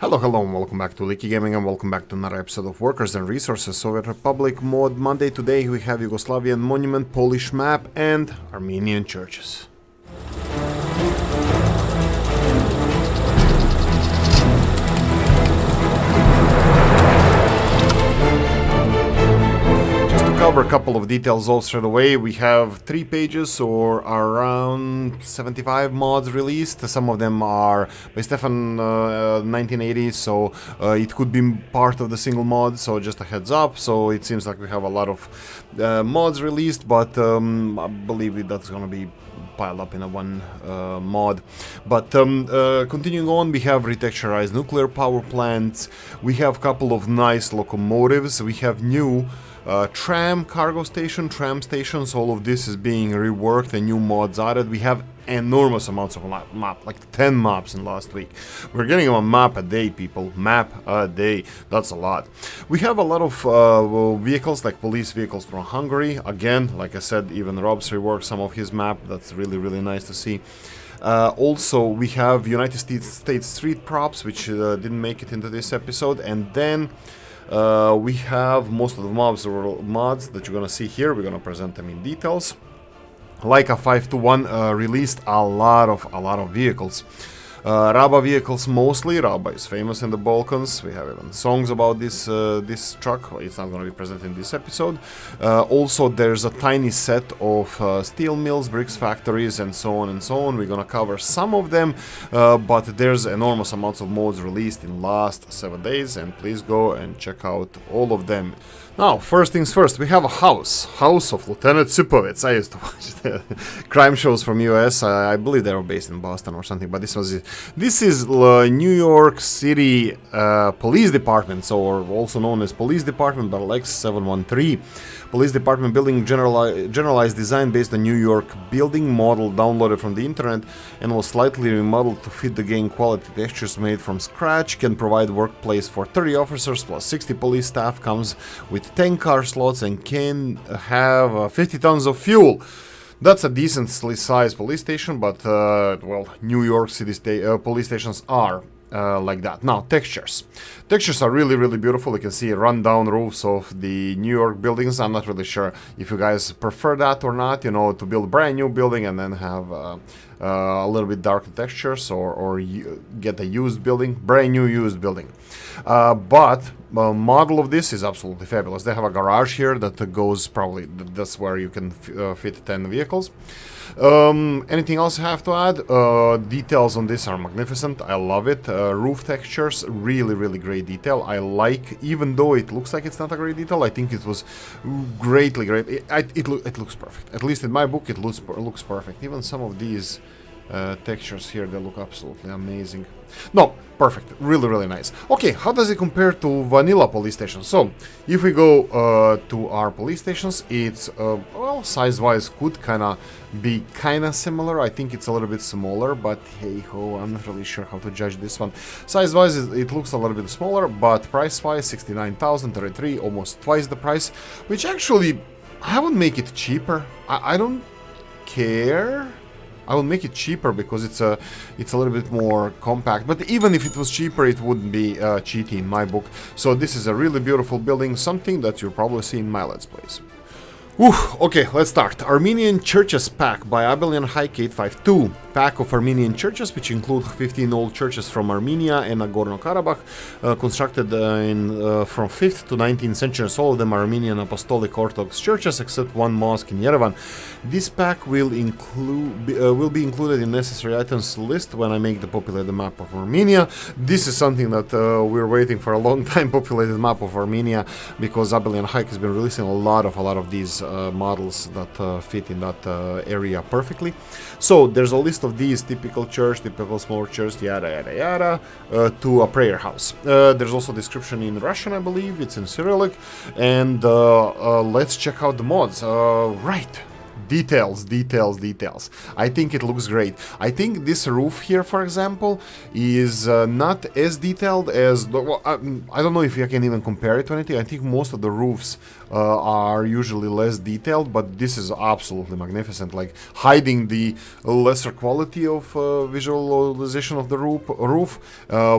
Hello, and welcome back to Oolykee Gaming, and welcome back to another episode of Workers and Resources Soviet Republic Mod Monday. Today we have Yugoslavian monument, Polish map, and Armenian churches. Cover a couple of details all straight away. We have 3 pages or around 75 mods released. Some of them are by Stefan 1980, so it could be part of the single mod, so just a heads up. So it seems like we have a lot of mods released, but I believe that's gonna be piled up in a one mod. But continuing on, we have retexturized nuclear power plants. We have a couple of nice locomotives. We have new tram cargo station, tram stations. All of this is being reworked and new mods added. We have enormous amounts of map, like 10 maps in last week. We're getting a map a day, people. Map a day. That's a lot. We have a lot of vehicles, like police vehicles from Hungary. Again, like I said, even Rob's reworked some of his map. That's really nice to see. Also, we have United States street props, which didn't make it into this episode. And then we have most of the mods that you're gonna see here. We're gonna present them in details. Like a 5-to-1 released a lot of vehicles. Raba vehicles mostly. Raba is famous in the Balkans. We have even songs about this truck. It's not going to be presented in this episode. Also, there's a tiny set of steel mills, bricks factories, and so on and so on. We're going to cover some of them, but there's enormous amounts of mods released in last 7 days, and please go and check out all of them. Now, first things first, we have a house of Lieutenant Sipovits. I used to watch the crime shows from US. I believe they were based in Boston or something, but this is New York City Police Department, or also known as Police Department, but like 713. Police Department building generalized design based on New York building model downloaded from the internet and was slightly remodeled to fit the game quality. Textures made from scratch, can provide workplace for 30 officers plus 60 police staff, comes with 10 car slots and can have 50 tons of fuel. That's a decently sized police station, but well, New York City police stations are like that. Now, textures are really beautiful. You can see run-down roofs of the New York buildings. I'm not really sure if you guys prefer that or not, you know, to build a brand new building and then have a little bit darker textures, or get a used building, brand new used building. But model of this is absolutely fabulous. They have a garage here that goes probably, that's where you can fit 10 vehicles. Anything else I have to add? Details on this are magnificent. I love it. Roof textures, really great detail. I like, even though it looks like it's not a great detail, I think it was great. It looks perfect. At least in my book, it looks perfect. Even some of these textures here, they look absolutely amazing. No, perfect. Really nice. Okay, how does it compare to vanilla police stations? So, if we go to our police stations, it's, well, size-wise could be similar. I think it's a little bit smaller, but hey-ho, I'm not really sure how to judge this one. Size-wise, it looks a little bit smaller, but price-wise, 69,033, almost twice the price, which actually, I would make it cheaper. I don't care. I will make it cheaper because it's a little bit more compact. But even if it was cheaper, it wouldn't be cheating in my book. So this is a really beautiful building, something that you'll probably see in my Let's Plays. Okay, let's start. Armenian Churches Pack by Abelian Hike 852. Pack of Armenian churches, which include 15 old churches from Armenia and Nagorno-Karabakh, constructed from 5th to 19th centuries. All of them are Armenian Apostolic Orthodox churches, except one mosque in Yerevan. This pack will be included in necessary items list when I make the populated map of Armenia. This is something that we're waiting for a long time, populated map of Armenia, because Abelian Hike has been releasing a lot of these models that fit in that area perfectly. So there's a list of these: typical church, typical small church, yada, to a prayer house. There's also description in Russian, I believe, it's in Cyrillic, and let's check out the mods. Right, details, details, details. I think it looks great. I think this roof here, for example, is not as detailed as... Well, I don't know if you can even compare it to anything. I think most of the roofs are usually less detailed, but this is absolutely magnificent, like hiding the lesser quality of visualization of the roof,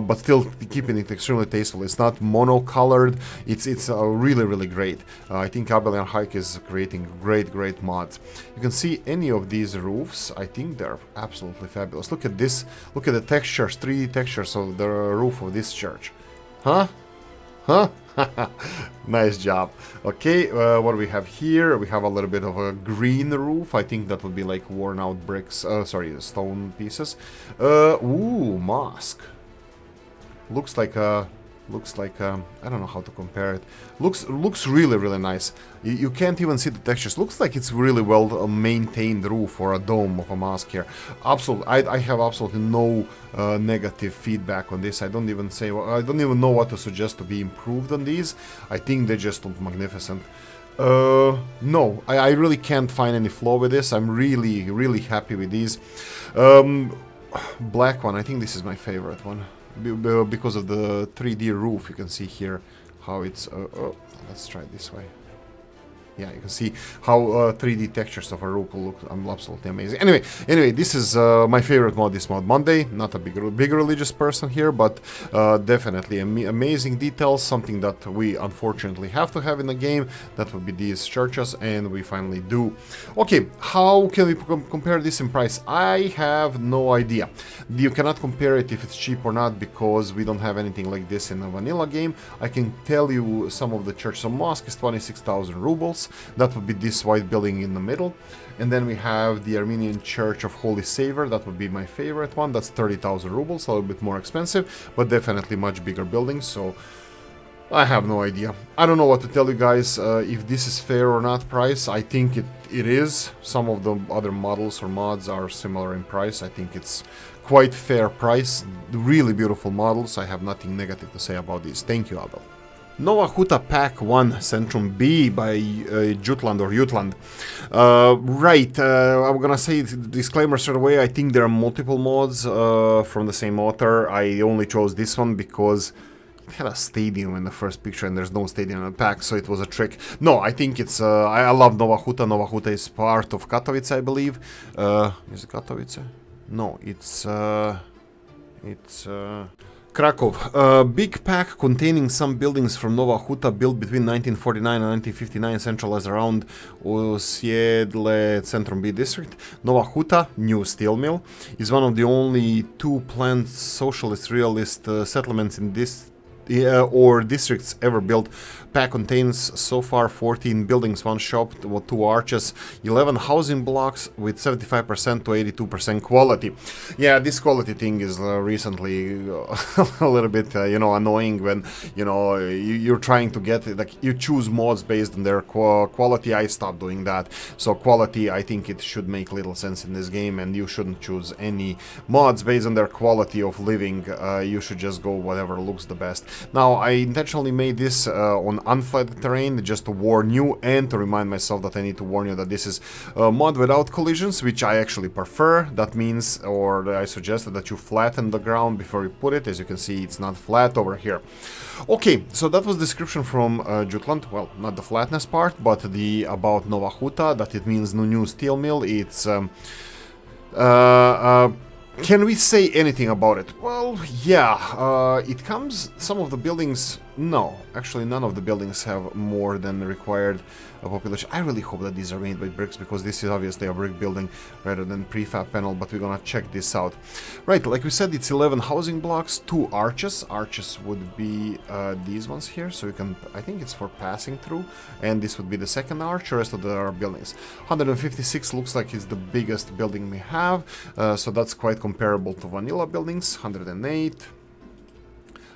but still keeping it extremely tasteful. It's not mono-colored. It's really, really great. I think Abelian Hike is creating great mods. You can see any of these roofs. I think they're absolutely fabulous. Look at this. Look at the textures, 3D textures of the roof of this church. Huh? Nice job. Okay, what do we have here? We have a little bit of a green roof. I think that would be like worn out bricks, stone pieces. Ooh, mosque. Looks like a I don't know how to compare it. Looks really nice. You can't even see the textures. Looks like it's really well maintained roof or a dome of a mosque here. Absolutely, I have absolutely no negative feedback on this. I don't even know what to suggest to be improved on these. I think they just look magnificent. No, I really can't find any flaw with this. I'm really happy with these. Black one, I think this is my favorite one. Because of the 3D roof, you can see here how it's... let's try it this way. Yeah, you can see how 3D textures of a roof look absolutely amazing. Anyway, this is my favorite mod this mod Monday. Not a big religious person here, but definitely amazing details. Something that we unfortunately have to have in the game. That would be these churches, and we finally do. Okay, how can we compare this in price? I have no idea. You cannot compare it if it's cheap or not, because we don't have anything like this in a vanilla game. I can tell you some of the churches. of mosque is 26,000 rubles. That would be this white building in the middle. And then we have the Armenian Church of Holy Savior. That would be my favorite one. That's 30,000 rubles, a little bit more expensive, but definitely much bigger building. So I have no idea. I don't know what to tell you guys, if this is fair or not price. I think it is. Some of the other models or mods are similar in price. I think it's quite fair price. Really beautiful models. I have nothing negative to say about these. Thank you, Abel. Nowa Huta Pack 1 Centrum B by Jutland or Jutland. Right, I'm gonna say disclaimer straight away. I think there are multiple mods from the same author. I only chose this one because it had a stadium in the first picture and there's no stadium in the pack, so it was a trick. No, I think it's... I love Nowa Huta. Nowa Huta is part of Katowice, I believe. Is it Katowice? No, it's Krakow. Big pack containing some buildings from Nowa Huta built between 1949 and 1959, centralized around Osiedle Centrum B district. Nowa Huta, new steel mill, is one of the only two planned socialist realist settlements in this or districts ever built. Pack contains so far 14 buildings, 1 shop, 2 arches, 11 housing blocks with 75% to 82% quality. Yeah, this quality thing is recently a little bit, annoying when, you're trying to get, like, you choose mods based on their quality. I stopped doing that. So quality, I think it should make little sense in this game, and you shouldn't choose any mods based on their quality of living. You should just go whatever looks the best. Now, I intentionally made this on unflattened terrain just to warn you and to remind myself that I need to warn you that this is a mod without collisions, which I actually prefer. That means, or I suggested that you flatten the ground before you put it. As you can see, it's not flat over here. Okay, so that was description from Jutland. Well, not the flatness part, but the about Nowa Huta, that it means new steel mill. It's can we say anything about it? Well, yeah, it comes, some of the buildings, no, actually none of the buildings have more than the required population. I really hope that these are made by bricks, because this is obviously a brick building rather than prefab panel, but we're gonna check this out. Right, like we said, it's 11 housing blocks, 2 arches. Arches would be these ones here, so you can, I think it's for passing through, and this would be the second arch. The rest of the buildings. 156 looks like it's the biggest building we have, so that's quite comparable to vanilla buildings. 108.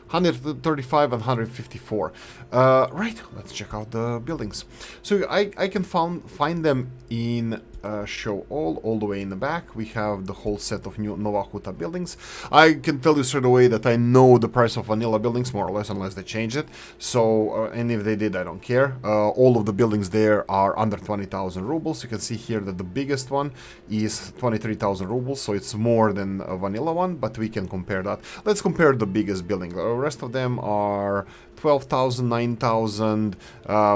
135 and 154. Right, let's check out the buildings. So I can find them in show all the way in the back. We have the whole set of new Nowa Huta buildings. I can tell you straight away that I know the price of vanilla buildings more or less, unless they change it. So, and if they did, I don't care. All of the buildings there are under 20,000 rubles. You can see here that the biggest one is 23,000 rubles, so it's more than a vanilla one, but we can compare that. Let's compare the biggest building. The rest of them are 12,000, 9,000,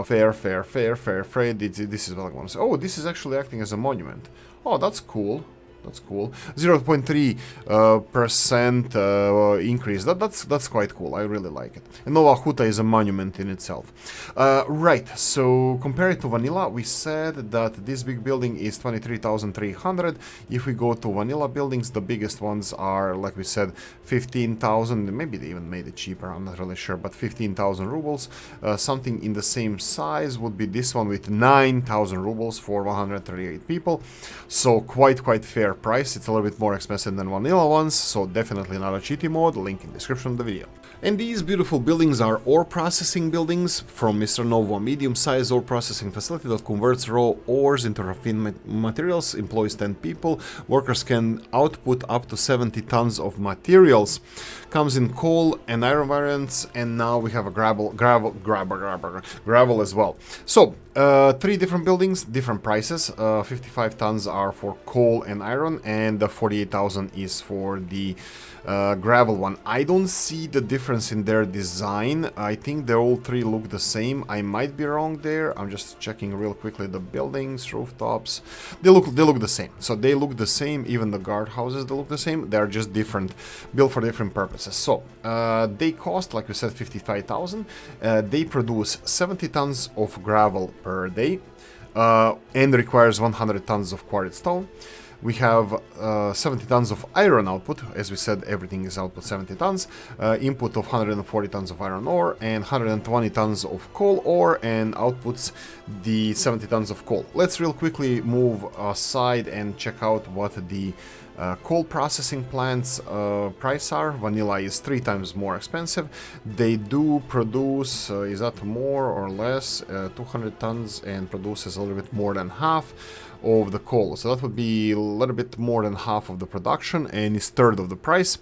fair. This is what I want to say. Oh, this is actually acting as a monument. Oh, that's cool. That's cool. 0.3% increase. That's quite cool. I really like it. And Nowa Huta is a monument in itself. Right. So compare it to vanilla. We said that this big building is 23,300. If we go to vanilla buildings, the biggest ones are, like we said, 15,000. Maybe they even made it cheaper. I'm not really sure, but 15,000 rubles. Something in the same size would be this one with 9,000 rubles for 138 people. So quite fair price. It's a little bit more expensive than vanilla ones, so definitely not a cheaty mod. Link in description of the video. And these beautiful buildings are ore processing buildings from Mr. Novo, a medium-sized ore processing facility that converts raw ores into refined materials, employs 10 people, workers can output up to 70 tons of materials, comes in coal and iron variants, and now we have a gravel as well. So, 3 different buildings, different prices. 55 tons are for coal and iron, and the 48,000 is for the gravel one. I don't see the difference in their design. I think they all 3 look the same. I might be wrong there. I'm just checking real quickly the buildings, rooftops. They look the same. So they look the same. Even the guardhouses, they look the same. They are just different, built for different purposes. So they cost, like we said, 55,000. They produce 70 tons of gravel per day and requires 100 tons of quarried stone. We have 70 tons of iron output. As we said, everything is output 70 tons. Input of 140 tons of iron ore and 120 tons of coal ore, and outputs the 70 tons of coal. Let's real quickly move aside and check out what the coal processing plants price are. Vanilla is 3 times more expensive. They do produce, is that more or less, 200 tons, and produces a little bit more than half of the coal. So that would be a little bit more than half of the production, and is third of the price.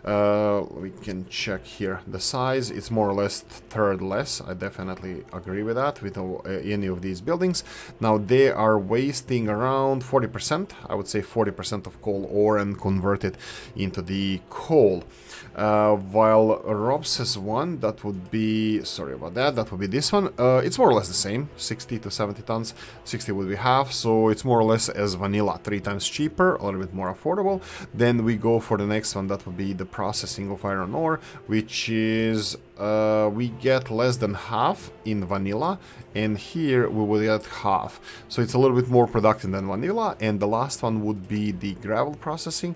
We can check here the size. It's more or less third less. I definitely agree with that, with any of these buildings. Now they are wasting around 40%, I would say 40% of coal ore, and convert it into the coal. While Robs's one, that would be, sorry about that, that would be this one. It's more or less the same, 60 to 70 tons. 60 would be half, so it's more or less as vanilla, 3 times cheaper, a little bit more affordable. Then we go for the next one, that would be the processing of iron ore, which is we get less than half in vanilla, and here we will get half. So it's a little bit more productive than vanilla. And the last one would be the gravel processing.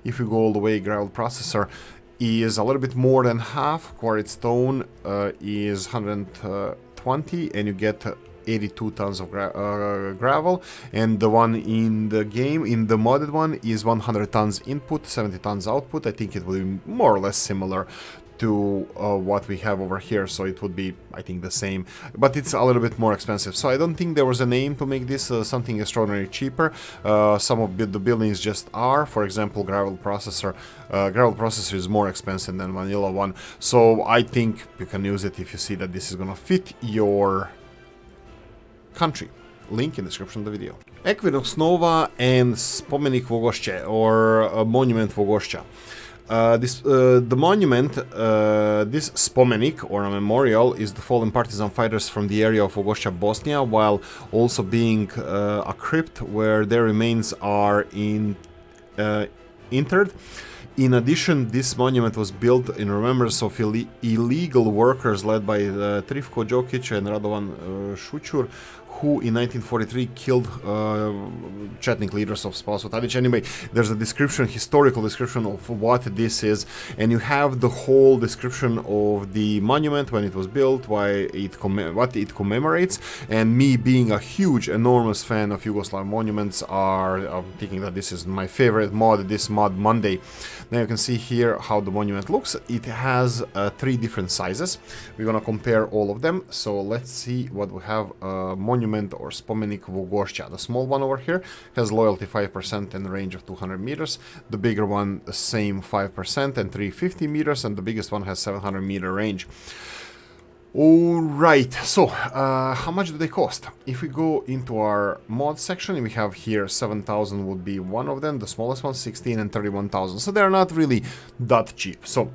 If we go all the way, gravel processor is a little bit more than half. Quarried stone is 120, and you get 82 tons of gravel. And the one in the game, in the modded one, is 100 tons input, 70 tons output. I think it will be more or less similar to what we have over here, so it would be, I think, the same, but it's a little bit more expensive. So I don't think there was an aim to make this something extraordinarily cheaper. Some of the buildings just are. For example, gravel processor is more expensive than vanilla one, so I think you can use it if you see that this is gonna fit your country. Link in the description of the video. Equinox Nova and Spomenik Vogosca, or Monument Vogosca. The monument, this Spomenik, or a memorial, is the fallen partisan fighters from the area of Vogosca, Bosnia, while also being a crypt where their remains are interred. In addition, this monument was built in remembrance of illegal workers led by Trifko Jokic and Radovan Šućur, who in 1943 killed Chetnik leaders of Spasov Tadic. Anyway, there's a description, historical description of what this is, and you have the whole description of the monument, when it was built, what it commemorates. And me being a huge, enormous fan of Yugoslav monuments, I'm thinking that this is my favorite mod, this Mod Monday. Now you can see here how the monument looks. It has 3 different sizes. We're gonna compare all of them. So let's see what we have. Monument monument or Spomenik Vogosca. The small one over here has loyalty 5% and range of 200 meters. The bigger one, the same 5% and 350 meters, and the biggest one has 700 meter range. Alright, so how much do they cost? If we go into our mod section, we have here 7,000 would be one of them, the smallest one 16 and 31,000, so they're not really that cheap. So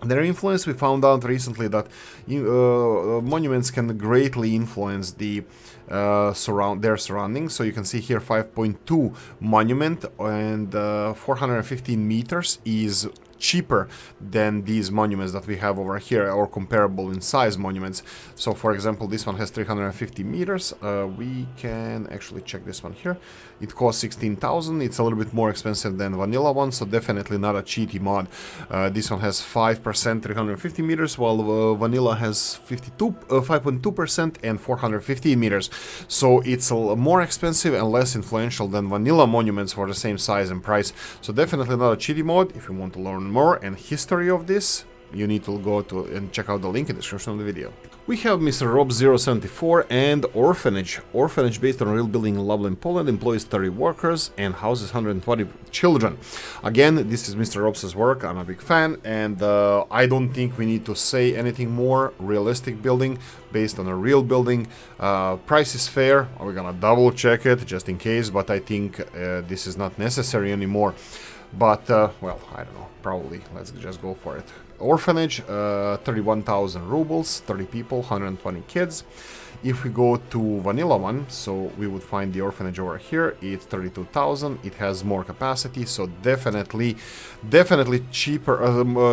their influence, we found out recently that monuments can greatly influence the their surroundings. So you can see here 5.2 monument and 415 meters is cheaper than these monuments that we have over here, or comparable in size monuments. So for example, this one has 350 meters. We can actually check this one here. It costs 16,000. It's a little bit more expensive than vanilla one, so definitely not a cheaty mod. This one has 5%, 350 meters, while vanilla has 5.2% and 415 meters. So it's more expensive and less influential than vanilla monuments for the same size and price. So definitely not a cheaty mod. If you want to learn more and history of this, you need to go to and check out the link in the description of the video. We have Mr. Rob 074 and Orphanage. Orphanage, based on a real building in Lublin, Poland, employs 30 workers and houses 120 children. Again, this is Mr. Rob's work. I'm a big fan, and I don't think we need to say anything more. Realistic building based on a real building. Price is fair. We're gonna double check it just in case, but I think this is not necessary anymore. But, well, I don't know, probably, let's just go for it. Orphanage, 31,000 rubles, 30 people, 120 kids. If we go to vanilla one, so we would find the orphanage over here, it's 32,000, it has more capacity, so definitely cheaper,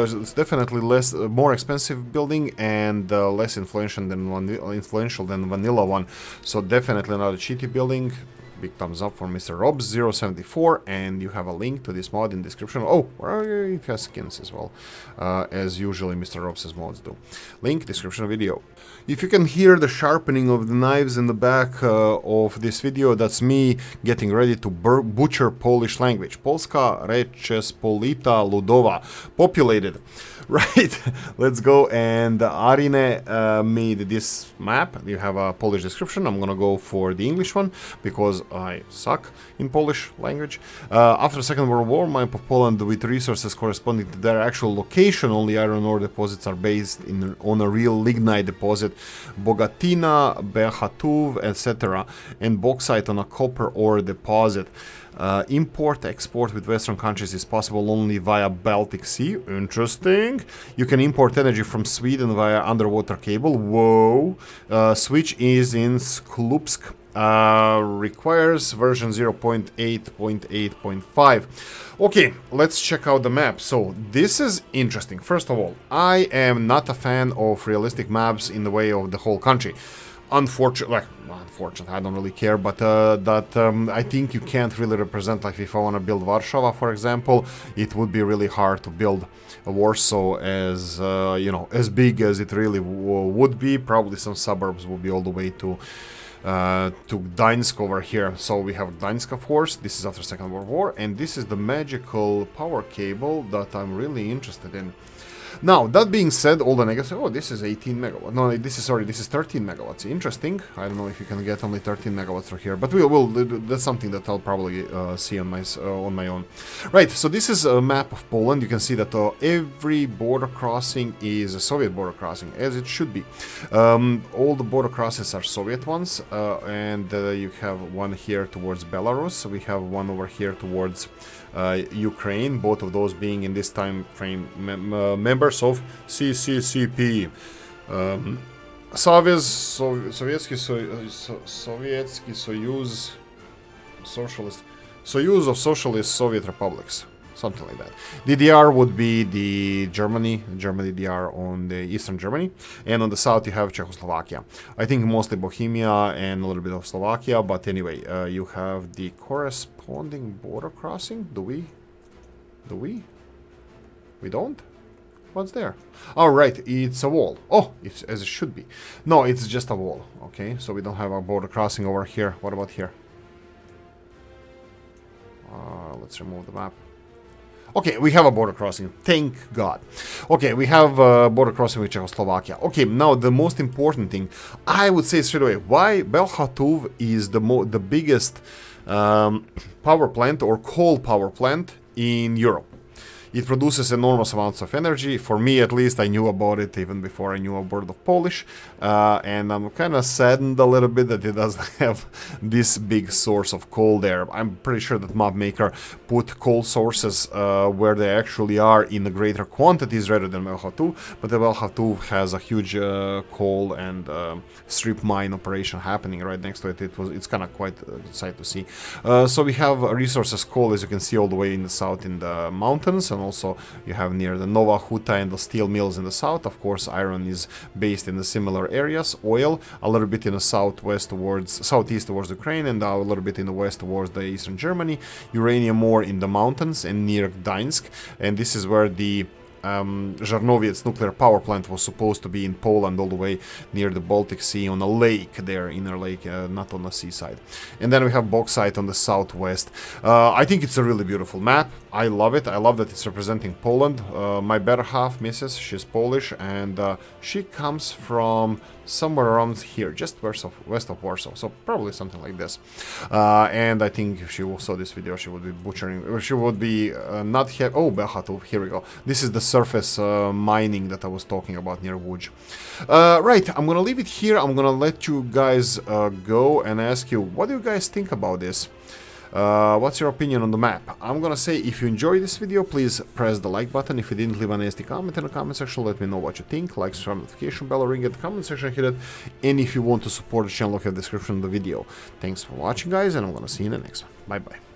it's definitely more expensive building and less influential than vanilla one, so definitely not a cheaty building. Big thumbs up for Mr. Rob 074, and you have a link to this mod in description. Oh, it has skins as well, as usually Mr. Rob's mods do. Link description video. If you can hear the sharpening of the knives in the back of this video, that's me getting ready to butcher Polish language. Polska Rzeczpospolita Ludowa, populated. Right, let's go. And Arine made this map. You have a Polish description. I'm gonna go for the English one because I suck in Polish language. After the Second World War, map of Poland with resources corresponding to their actual location. Only iron ore deposits are based on a real lignite deposit, Bogatina, Behatów, etc., and bauxite on a copper ore deposit. Import-export with Western countries is possible only via Baltic Sea. Interesting. You can import energy from Sweden via underwater cable. Whoa. Switch is in Sklupsk. Requires version 0.8.8.5. Okay, let's check out the map. So this is interesting. First of all, I am not a fan of realistic maps in the way of the whole country. Unfortunately, I don't really care, but I think you can't really represent, like if I want to build Warsaw, for example, it would be really hard to build Warsaw as, you know, as big as it really would be. Probably some suburbs will be all the way to Gdańsk over here. So we have Gdańsk, of course. This is after Second World War, and this is the magical power cable that I'm really interested in. Now, that being said, all the negatives, oh, this is 18 megawatts. No, this is 13 megawatts. Interesting. I don't know if you can get only 13 megawatts through here, but that's something that I'll probably see on my own. Right, so this is a map of Poland. You can see that every border crossing is a Soviet border crossing, as it should be. All the border crosses are Soviet ones, and you have one here towards Belarus. So we have one over here towards Ukraine, both of those being in this time frame members of CCCP. Sovietsky Soyuz Socialist Soyuz of Socialist Soviet Republics, something like that. DDR would be the Germany DDR on the eastern Germany, and on the south you have Czechoslovakia. I think mostly Bohemia and a little bit of Slovakia, but anyway, you have the corresponding border crossing. Do we? We don't? What's there? Oh, right, it's a wall. Oh, it's as it should be. No, it's just a wall. Okay, so we don't have a border crossing over here. What about here? Let's remove the map. Okay, we have a border crossing. Thank God. Okay, we have a border crossing with Czechoslovakia. Okay, now the most important thing, I would say straight away, why Belchatov is the biggest power plant or coal power plant in Europe. It produces enormous amounts of energy. For me, at least, I knew about it even before I knew a word of Polish. And I'm kind of saddened a little bit that it doesn't have this big source of coal there. I'm pretty sure that mapmaker put coal sources where they actually are in the greater quantities rather than Belchatov. But the Belchatov has a huge coal and strip mine operation happening right next to it. It's kind of quite a sight to see. So we have resources coal, as you can see, all the way in the south in the mountains. And also you have near the Nowa Huta and the steel mills in the south. Of course, iron is based in the similar areas. Oil a little bit in the southeast towards Ukraine, and a little bit in the west towards the eastern Germany. Uranium more in the mountains and near Gdańsk, and this is where the Żarnowiec nuclear power plant was supposed to be, in Poland, all the way near the Baltic Sea on a lake there, inner lake, not on the seaside. And then we have bauxite on the southwest. I think it's a really beautiful map. I love it. I love that it's representing Poland. My better half, Mrs., she's Polish, and she comes from somewhere around here, just west of Warsaw, so probably something like this. And I think if she saw this video, she would be butchering, she would be not here. Oh, Belchatov, here we go. This is the surface mining that I was talking about near Łódź. Right, I'm gonna leave it here. I'm gonna let you guys go and ask you, what do you guys think about this? What's your opinion on the map? I'm gonna say, if you enjoyed this video, please press the like button. If you didn't, leave a nasty comment in the comment section. Let me know what you think. Like, subscribe, notification bell, ring at the comment section, hit it. And if you want to support the channel, look at the description of the video. Thanks for watching, guys, and I'm gonna see you in the next one. Bye bye.